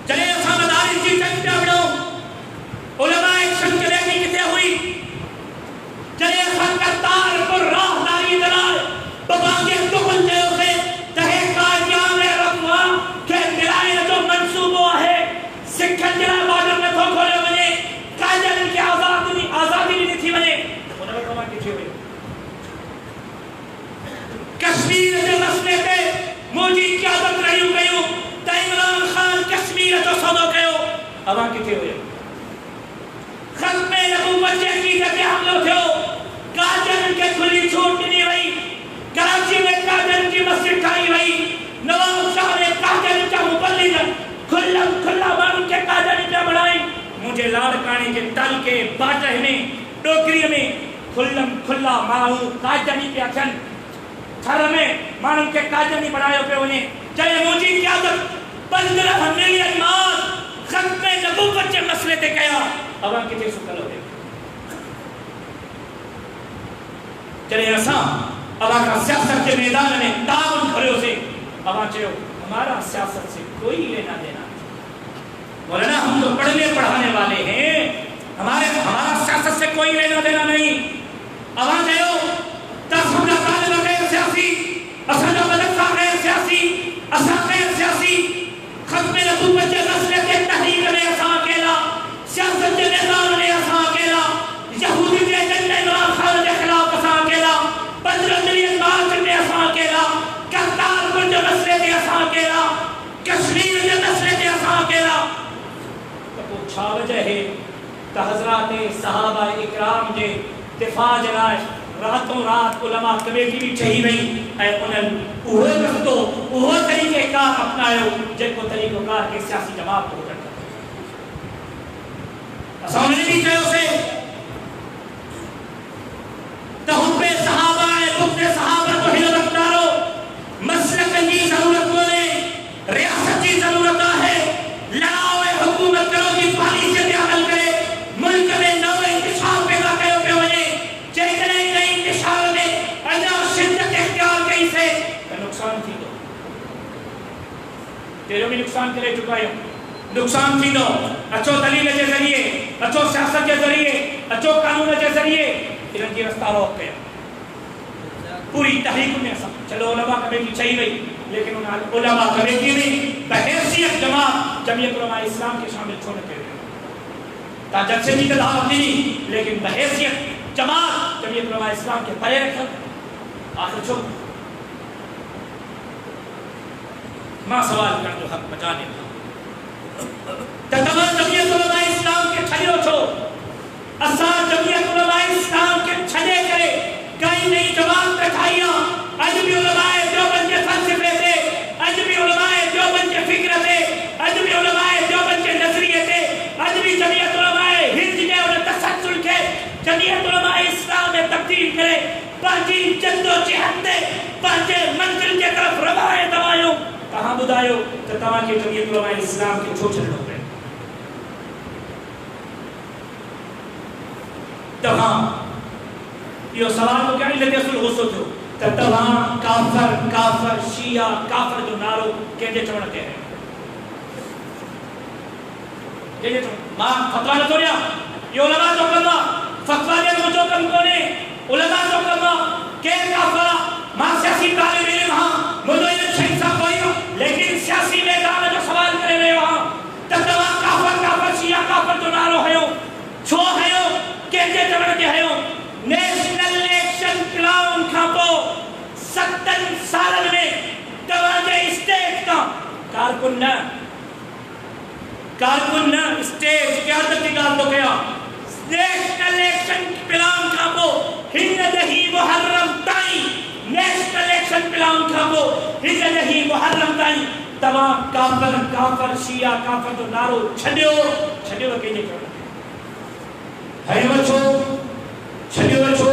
जॾहिं असां मदारिस जी जंग पिया विढ़ूं उलमा एक्शन कमेटी किथे हुई? जॾहिं असां करतारपुर राहदारी दलाल बाबा के तुगल चयोसीं त हे कादियान रफ़ा खे मिलाइण जो मंसूबो आहे। सिखनि जे लाइ बॉर्डर नथो खोलियो वञे। कादियान खे आज़ादी ॾिनी थी वञे। उन वक़्तु मां किथे हुयो? कश्मीर जे मसइले ते मुंहिंजी क़यादत रहियूं कयूं त इमरान ख़ान कश्मीर जो सौदो कयो। अवां किथे हुयो? ख़त्म नबुव्वत जे अक़ीदे ते हमिलो थियो। कादियान खे खुली छूट ॾिनी वई। कराची में कादियान जी मस्जिद ठाही वई। नवाब शाह ने कादियान जा मुबल्लिग खुला माण्हुनि खे कादियानी पिया बणाई। मुंहिंजे लाड़काणे जे तल के बाटह में डोकरीअ में खुला माण्हू कादियानी पिया थियनि। थर में माण्हुनि खे कादियानी बणायो पियो वञे। चए मुंहिंजी क़यादत 15 मिलियन माण्हू ख़त्म नबुव्वत जे मसइले ते कया। अवां किथे सुतल हुयो? चले असा अवा का सियासत के मैदान में ताउन खड़े से अवा चयो हमारा सियासत से कोई लेना देना नहीं। मौलाना हम तो पढ़ने पढ़ाने वाले हैं, हमारा सियासत से कोई लेना देना नहीं। अवा चयो तसुदा तालिब गैर सियासी, असद मदरसा गैर सियासी, असा गैर सियासी, खत्म नबूवत के मसले के तहरीक में असा अकेला, सियासत के मैदान में असा अकेला, यहूदी के जन्नत इमरान खान के खिलाफ असा अकेला, 15 मिलियन मार्च में असा अकेला, करतारपुर के मसले के असा अकेला, कश्मीर के मसले के असा अकेला। तो छा वजह है त हजरात सहाबा इकराम जे दिफा जे लाइ रातों रात उलमा कमेटी भी चही वई ऐं उन्हनि उहो रस्तो उहो तरीक़ेकार अपनायो जेको तरीक़ेकार के सियासी जमात को हुजण खपे। असां उन्हनि बि चयोसीं त हुब्बे सहाबा ऐं बुग़्ज़े सहाबा जो हिन रफ़्तारो मसलक जी ज़रूरत कोन्हे, रियासत जी ज़रूरत आहे। लड़ाओ ऐं हुकूमत करो जी पॉलिसी ते अमल करे मुल्क में नओं इंतिशार पैदा कयो पियो वञे। जेकॾहिं इन इंतिशार में अञा शिद्दत इख्तियार कई से त नुक़सान थींदो। पहिरियों बि नुक़सान करे चुका आहियूं, नुक़सान थींदो। अचो दलील जे ज़रिए, अचो सियासत जे ज़रिए, अचो कानून जे ज़रिए इन्हनि जी रस्ता रोक कयो। पूरी तहरीक में असां चलो उलमा कमेटी चई वई, लेकिन उन उलमा कमेटी में बहैसियत जमात जमीयत उलमा इस्लाम के शामिल छो न कयो? ता जलसे जी दावत दी, लेकिन बहैसियत जमात जमीयत उलमा इस्लाम के परे रखल। आखिर छो मां सवाल कर जो हक बचाने त तमाम जमीयत उलमा इस्लाम के छड़ियो छो? असां जमीयत उलमा इस्लाम के छड़े करे कई नई जमात रखाइया। अज भी उलमाए देवबंद के फलसफे थे, अज भी उलमाए देवबंद के फिक्र थे, अज भी उलमाए देवबंद के नजरिए थे, अज भी जमीयत उलमाए हिंद के और तसल्सल के जमीयत उलमा इस्लाम में तब्दील करे बाकी जद्दोजहद ने बाकी मंजिल के तरफ रवाए दवायो। कहां बुधायो त तवा के जमीयत उलमा इस्लाम के छो छड़ो पे तवा यो सवाल तो क्या लगे असल गुस्सो थियो त तवा काफर काफर शिया काफर जो नारो केजे चवण के है केजे चवण मां फतवा न तोड़िया यो उलमा जो कमा फतवा दे जो कम कोने उलमा जो कमा के काफरा मां सियासी तालिब इल्म हां मुझे इन शैख साहब कोई, लेकिन सियासी मैदान जो सवाल करे रहे हां त तवा काफर काफर शिया काफर जो नारो हयो छो हयो केजे चवण के हयो? नेशनल इलेक्शन प्लान का पो 70 साल में तवाजे स्टेट का कारकुन न स्टेट क्या तक निकाल दो गया। नेशनल इलेक्शन प्लान का पो हिंद दही मुहर्रम ताई नेशनल इलेक्शन प्लान का पो हिंद दही मुहर्रम ताई तवा काफर काफर शिया काफर जो नारो छडियो के जे है वछो छडियो वछो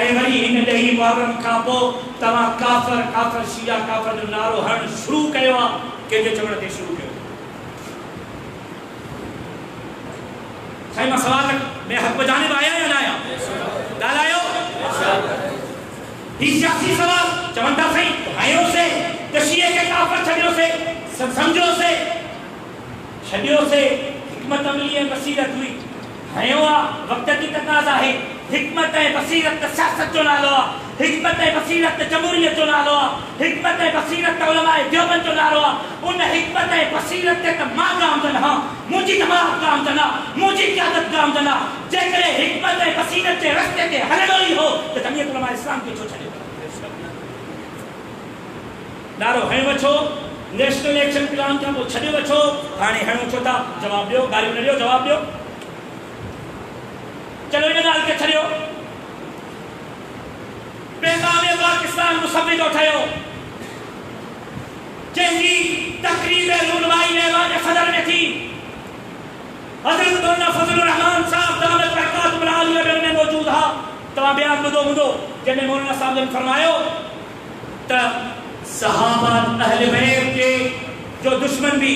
ऐं वरी हिन ॾही मुहर्रम खां पोइ तव्हां काफ़र काफ़र शिया काफ़र जो नारो हण शुरू कयो आहे। कंहिंजे चवण ते शुरू कयो? साईं मां सवाल में हक़ बजानिब आया या न आया? ॻाल्हायो ही सियासी सवाल चवनि था साईं आयोसीं त शिये खे काफ़र छॾियोसीं सम्झोसीं छॾियोसीं हिकमत अमली ऐं बसीरत हुई हयो वक्त की तकाज़ा है। हिकमत है बसीरत सियासत जो नालो आ, हिकमत है बसीरत जमहूरियत जो नालो आ, हिकमत है बसीरत उलमाए देवबंद जो नालो आ। उन हिकमत है बसीरत ते त मां गामजन हां मुंहिंजी जमात गामजन आहे मुंहिंजी क़यादत गामजन आहे। जेकॾहिं हिकमत है बसीरत जे रस्ते ते हलणो ई हो त जमीयत उलमा इस्लाम खे छो छॾियो? नारो हयो वछो नेशनल इलेक्शन प्लान खां पोइ छॾियो वछो, हाणे हणो छो था? जवाब ॾियो, गालियूं न ॾियो, जवाब ॾियो। चलो इन गाल के छड़ियो पैगाम पाकिस्तान मुसव्विद उठायो जंहिंजी तकरीब रूलवाई ऐवान सदर में थी। हज़रत मौलाना फजलुर रहमान साहब दामत बरकातुहुल आलिया में मौजूद हा। तव्हां बयान ॿुधो जंहिंमें मौलाना साहब ने फरमायो त सहाबा अहले बैत के जो दुश्मन भी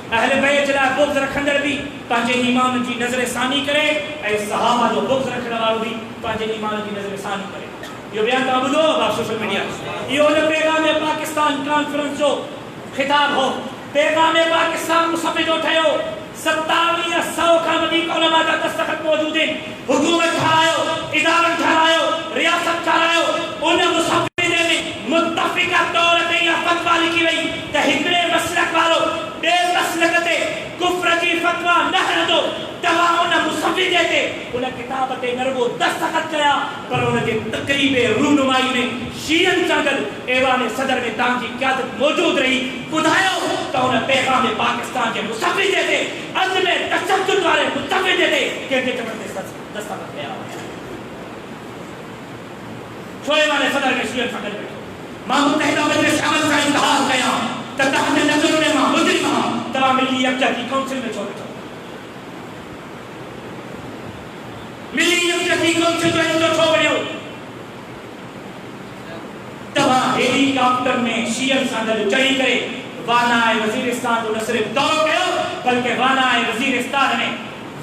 अहले बैत ला बुग़्ज़ रखंदड़ भी पंहिंजे ईमान की नज़र सानी करे ऐं सहाबा जो बुग़्ज़ रखण वारो भी पंहिंजे ईमान की नज़र सानी करे। यो बयान तो ॿुधो आहे सोशल मीडिया इहो न पैगाम पाकिस्तान कॉन्फ्रेंस जो खिताब हो पैगाम पाकिस्तान मुसफ़े जो ठहियो 2700 खां वधीक उलमा जा दस्तखत मौजूद आहिनि हुकूमत ठारायो इदारन ठारायो रियासत ठारायो उन मुसफ़े में मुत्तफ़िक़ा तौर ते इहा फ़तवा लिखी वई त हिकिड़े मसलक वारो ॿिए मसलक ते कुफ्र जी फ़तवा न हणंदो तव्हां उन मुसफ़े ते उन किताब ते न रुॻो दस्तखत कया पर उन जे तक़रीब रूनुमाई में शीयन सां गॾु ऐवान सदर में तव्हांजी क़यादत मौजूद रही ॿुधायो त उन पैगाम पाकिस्तान जे मुसफ़े ते अॼु में तशद्दुद वारे मुसफ़े ते कंहिंखे चवण ते दस्तखत कया छो ऐवान सदर में शीयन सां गॾु वेठो मां मुत्तहिदा मजलिस अमल का इंतहार कया त तव्हांजे नज़र में मां मुजरिम आहियां तव्हां मिली यकजहती काउंसिल में छो वेठो मिली यकजहती काउंसिल जो हिस्सो छो बणियो तव्हां हेलीकॉप्टर में शीयन सां गॾु चढ़ी करे वानाए वज़ीरिस्तान जो न सिर्फ़ दौरो कयो बल्कि वानाए वज़ीरिस्तान में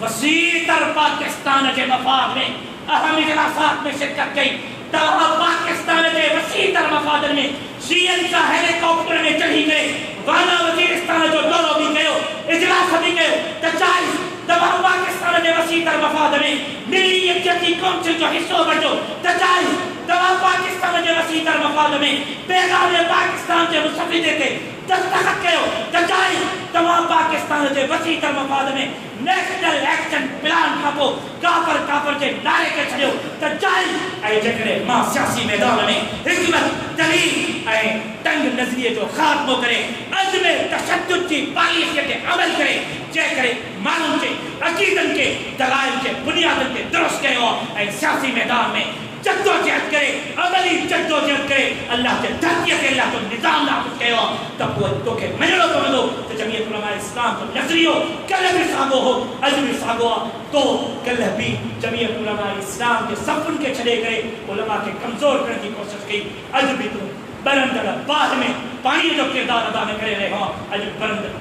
वसीतर पाकिस्तान के मफाद में अहम इजलासात में शिरकत कई तव्हां पाकिस्तान के वसीतर मफाद में शीयन सां हेलीकॉप्टर में चढ़ी करे वाना वज़ीरिस्तान जो दौरो भी कयो इजलास भी कयो त चाहिए तव्हां पाकिस्तान के वसीतर मफाद में मिली यकजहती काउंसिल जो हिस्सो बणिजो त चाहिए तव्हां पाकिस्तान के वसीतर मफाद में पैगाम पाकिस्तान के मुसफ़े ते दस्तखत कयो त चाहिए तव्हां पाकिस्तान के वसीतर मफाद में नेशनल एक्शन प्लान खां पोइ काफ़र काफ़र के नारे के छॾियो त चाहिए ऐं जेकॾहिं मां सियासी मैदान में हिकमत दलील ऐं तंग नज़रिए जो ख़ात्मो करे अॼु में तशद्दुद की पॉलिसी ते अमल करे जंहिं करे माण्हुनि जे अक़ीदनि के दलाइल के बुनियादनि ते दुरुस्त कयो ऐं सियासी मैदान में जद्दोजहद करे अमली जद्दोजहद करे अल्लाह के धरतीअ ते अल्लाह जो निज़ाम नाफ़िज़ कयो त पोइ तोखे मञणो पवंदो त जमीयत उलमा इस्लाम जो नज़रियो कल्ह भी साॻियो हो अॼु भी साॻियो आहे तो कल्ह भी जमीयत उलमा इस्लाम के सफ़ुनि खे छॾे करे उलमा खे कमज़ोर करण जी कोशिशि कई अॼु भी तूं बरंदड़ बाहि में पाणीअ जो किरदारु अदा न करे रहियो आहे अॼु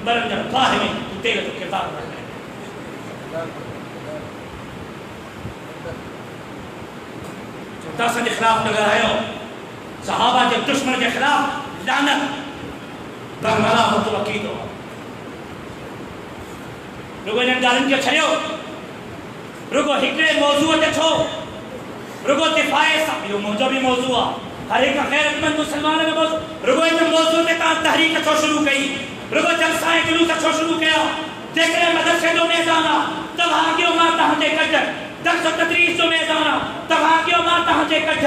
बरंदड़ बाहि में तूं तेल जो किरदारु अदा करे असां जे ख़िलाफ़ न ॻाल्हायो सहाबा जे दुश्मन के खिलाफ लानत बरमला मुतवक्कीदो रुगो इन ॻाल्हियुनि खे छॾियो रुगो हिकिड़े मौज़ूअ ते छो रुगो दिफ़ाए सां इहो मुंहिंजो बि मौज़ू आहे हर हिकु ग़ैरतमंद मुसलमान में रुगो इन मौज़ू ते तव्हां तहरीक छो शुरू कई रुगो जलसा ऐं जुलूस छो शुरू कया जेकॾहिं मदरसे जो मैदान आहे त भाॻियो मां तव्हांजे कढ दर्स तदरीस जो मैदान आहे त भाॻियो मां तव्हांजे कढ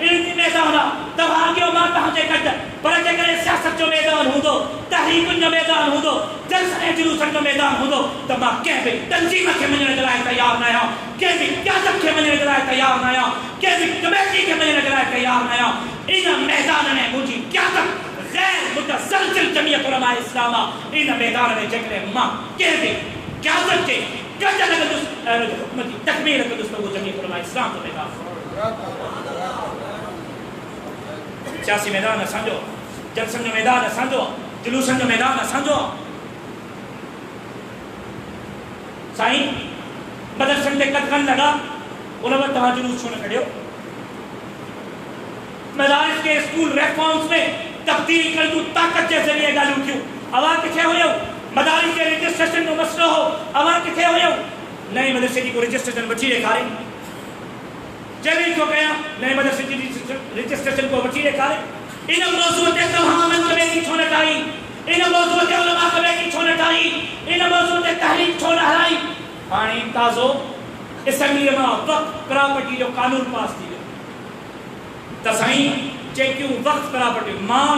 इल्मी मैदान आहे त भाॻियो मां तव्हांजे कढ पर जेकॾहिं सियासत जो मैदान हूंदो तहरीकुनि जो मैदान हूंदो जलसनि ऐं जुलूसनि जो मैदान हूंदो त मां कंहिं बि तंज़ीम खे मञण जे लाइ तयारु न आहियां कंहिं बि क़यादत खे मञण जे लाइ तयारु न आहियां कंहिं बि कमेटी खे मञण जे लाइ तयारु न आहियां इन मैदान में मुंहिंजी क़यादत गैर मुतज़लज़िल जमीयत उलमा इस्लाम आहे इन मैदान में जेकॾहिं मां कंहिं बि क़यादत खे गॾु लॻंदुसि ऐं हुनजे हुकुम जी तकमील कंदुसि त उहो जमीयत उलमा इस्लाम जो मैदान सियासी मैदान असांजो जलसनि जो मैदान असांजो जुलूसनि जो मैदान असांजो साईं मदरसनि ते कदकनि लॻा उन वक़्तु तव्हां जुलूस छो न कढियो मदारिस के स्कूल रिफॉर्म्स में तब्दील करण जूं ताक़त जे ज़रिए ॻाल्हियूं थियूं अवां किथे हुयो मदारिस के रजिस्ट्रेशन जो मसइलो हो अवां किथे हुयो नए मदरसे जी को रजिस्ट्रेशन वठी ॾेखारे जमीन को कया नए मदरसे जी रजिस्ट्रेशन को वठी ॾेखारे इन मौज़ूअ ते तव्हां अमल कमेटी छो न ठाही इन मौज़ूअ ते उलमा कमेटी छो न ठाही इन मौज़ूअ ते तहरीक छो न हलाई हाणे ताज़ो असेंबली मां वक़्फ़ प्रॉपर्टी जो कानून पास थी वियो त साईं जेकियूं वक़्फ़ प्रॉपर्टी मां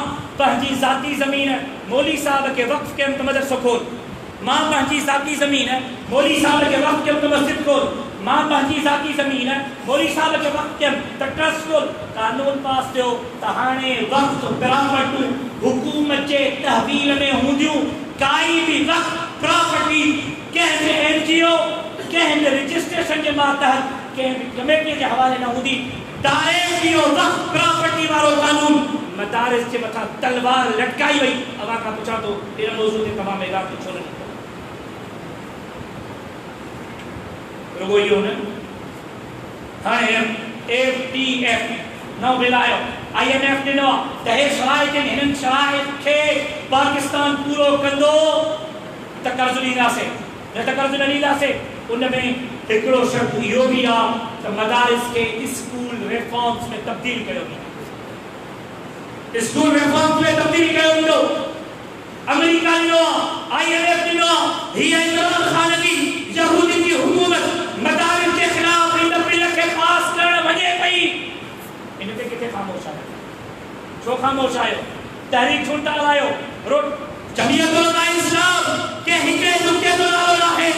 पंहिंजी ज़ाती ज़मीन मौली साहब के वक़्फ़ कयमि त मदरसो खोल मां पंहिंजी ज़ाती ज़मीन मौली साहब के वक़्फ़ कयमि त मस्जिद खोल मां पंहिंजी ज़ाती ज़मीन मौली साहब के वक़्फ़ कयमि त ट्रस्ट खोल कानून पास थियो त हाणे वक़्फ़ प्रॉपर्टियूं हुकूमत जे तहवील में हूंदियूं काई भी वक़्फ़ प्रॉपर्टी कंहिं बि NGO कंहिं बि रजिस्ट्रेशन जे मातहत कंहिं बि कमेटीअ जे हवाले न हूंदी डायरेक्ट इहो वक़्फ़ प्रॉपर्टी वारो कानून मदारिस जे मथां तलवार लटकाई वई अवां खां पुछां थो इन मौज़ू ते तव्हां मैदान ते छो न निकितो रुगो इहो न हाणे FTF नौ बिलायो IMF दिनो तहे शराइत हिनन शराइत के पाकिस्तान पूरो कंदो त कर्ज लीला से न त कर्ज लीला से उनमें एकड़ो शर्त यो भी आ त मदारिस के स्कूल रिफॉर्म्स में तब्दील कयो स्कूल रिफॉर्म्स में तब्दील कयो दो अमेरिका दिनो IMF दिनो ही इमरान खान की यहूदी की हुकूमत मदारिस के खिलाफ इन बिल के पास करने वजह पई इनके किथे खामोश आयो छो खामोश आयो तहरीक छुटा लायो रोट जमीयत उलमा इस्लाम के हिकड़े दुखे तो नालो है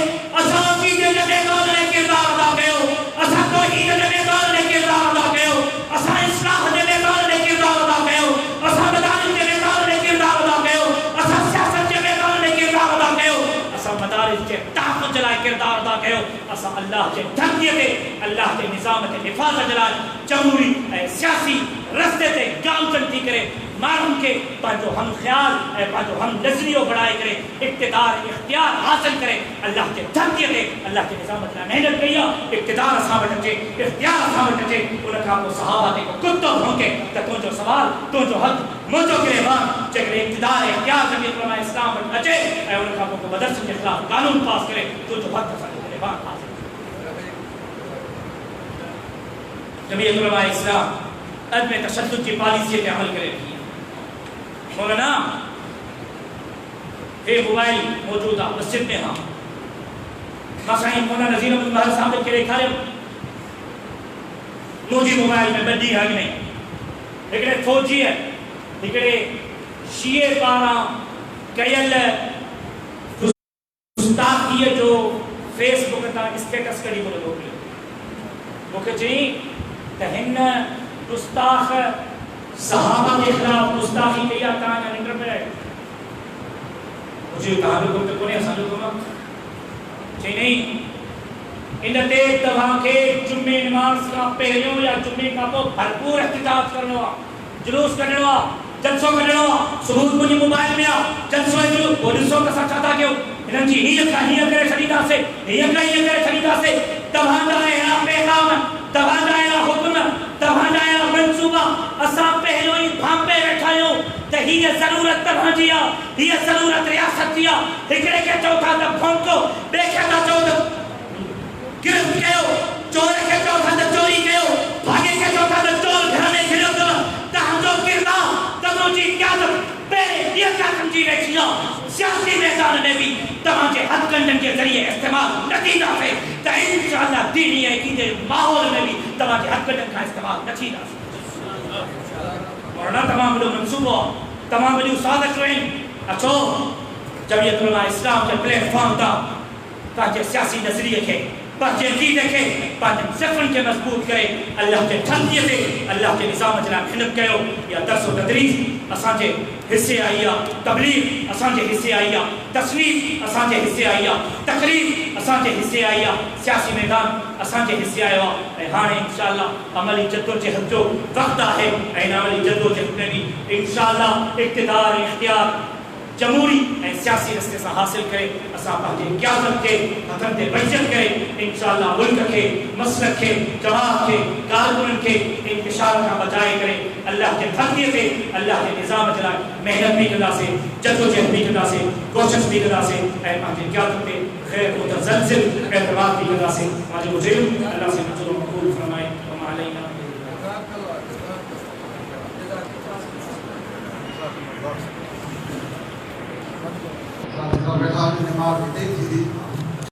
असा की जे जगह ने किरदार अदा कयो असा तौहीद जे जगह ने किरदार अदा कयो असा इस्लाह जे जगह ने किरदार अदा कयो असा मदारिस जे जगह ने किरदार अदा कयो असा सियासत जे जगह ने किरदार अदा कयो असा मदारिस जे तहफ़्फ़ुज़ जे लाइ किरदार अदा कयो असा अल्लाह जे धरती ते अल्लाह के निजाम के हिफाज़त जे लाइ जमहूरी ए सियासी रस्ते ते गामजन थी करे मालूम के पाजो हम ख्याल पाजो हम नजरियो बढ़ाए करे इक्तिदार इख्तियार हासिल करे अल्लाह के धरती ते अल्लाह के निजाम ते मेहनत कइया इक्तिदार असा वटे इख्तियार असा वटे उन का को सहाबा ते कुत्तो होके त तुजो सवाल तुजो हक मुजो करे मान जगरे इक्तिदार इख्तियार जमीयत उलमा इस्लाम वट अचे ए उन का को मदरसे के खिलाफ कानून पास करे तुजो हक करे मान हासिल जमीयत उलमा इस्लाम अदम तशद्दुद की पॉलिसी पे अमल करे मौलाना ये मोबाइल मौजूद है मस्जिद में हाँ मसाई मौलाना नज़ीर अहमद महल साहब के रेखाले मोदी मोबाइल में बड़ी है नहीं लेकिन फौजी है लेकिन शीए पारा कयल गुस्ताखी जो फेसबुक ता स्टेटस करी बोले लोग मुखे चई त हिन गुस्ताख सहाबा के खिलाफ गुस्ताखी किया कान अंडर में मुझे कहां को तो कोने समझो तुम जी नहीं इन ते तवा के जुम्मे नमाज का पहलो या जुम्मे का को भरपूर एहतिजाज करनो जुलूस करनो जलसो करनो सबूत मुझे मोबाइल में आ जलसो जुलूस पुलिसों का साथ चाहता क्यों इनन जी ही करे खरीदा से ही करे खरीदा से तवा जाए ना पैगाम तवा जाए ना हुक्म तवा जाए ना मंसूबा असा पहलो ही भांपे बैठायो त ही जरूरत तवा जिया ही जरूरत रियासत जिया एकड़े के चौथा त भौंको देखे ना चौथ गिरफ्त कयो चोर के चौथा त चोरी कयो भागे के चौथा त चोर घर में खेलो त तहजो किरदार तनो जी क्या पहले ये क्या समझी रही हो सियासी मैदान में भी तमाचे हथकंडन के जरिए इस्तेमाल नतीजा से त इंशाअल्लाह दीनी अकीदे माहौल में भी तमाचे हथकंडन का इस्तेमाल नतीजा से और ना तमाम लोग मंसूबो तमाम लोग सादक रहे अच्छो जमीयत उलमा इस्लाम के प्लेटफॉर्म था ताकि सियासी नजरिए के पांच अकीदे के पांच ज़फ़न के मजबूत करे अल्लाह के धरती से अल्लाह के निज़ाम जना खिदमत कयो या दर्स व तदरीस असांजे हिस्से आईया तबलीग असांजे हिस्से आईया तस्नीफ असांजे हिस्से आईया तकरीर असांजे हिस्से आईया सियासी मैदान असांजे हिस्से आयो ऐं हाणे इंशाअल्लाह अमली जद्दोजहद जो वक्त है ऐं अमली जद्दोजहद में भी इंशाअल्लाह इक़्तिदार इख्तियार जमहूरी ऐं सियासी रस्ते से हासिल करे असा पंहिंजे क़यादत के हथन ते बचत करे इंशाअल्लाह मुल्क के मसलक के जमात के कारकुनन के इंतशार का बचाए करे अल्लाह के धरती से अल्लाह के निजाम चला मेहनत भी कदा से जद्दोजहद भी कदा से कोशिश भी कदा से ऐं पंहिंजे क़यादत ते खैर मुतज़लज़िल एतमाद भी कदा से मुझे गुज़िर अल्लाह से मंजूर मक़बूल फरमाए व अलैना Sampai saat ini maaf kita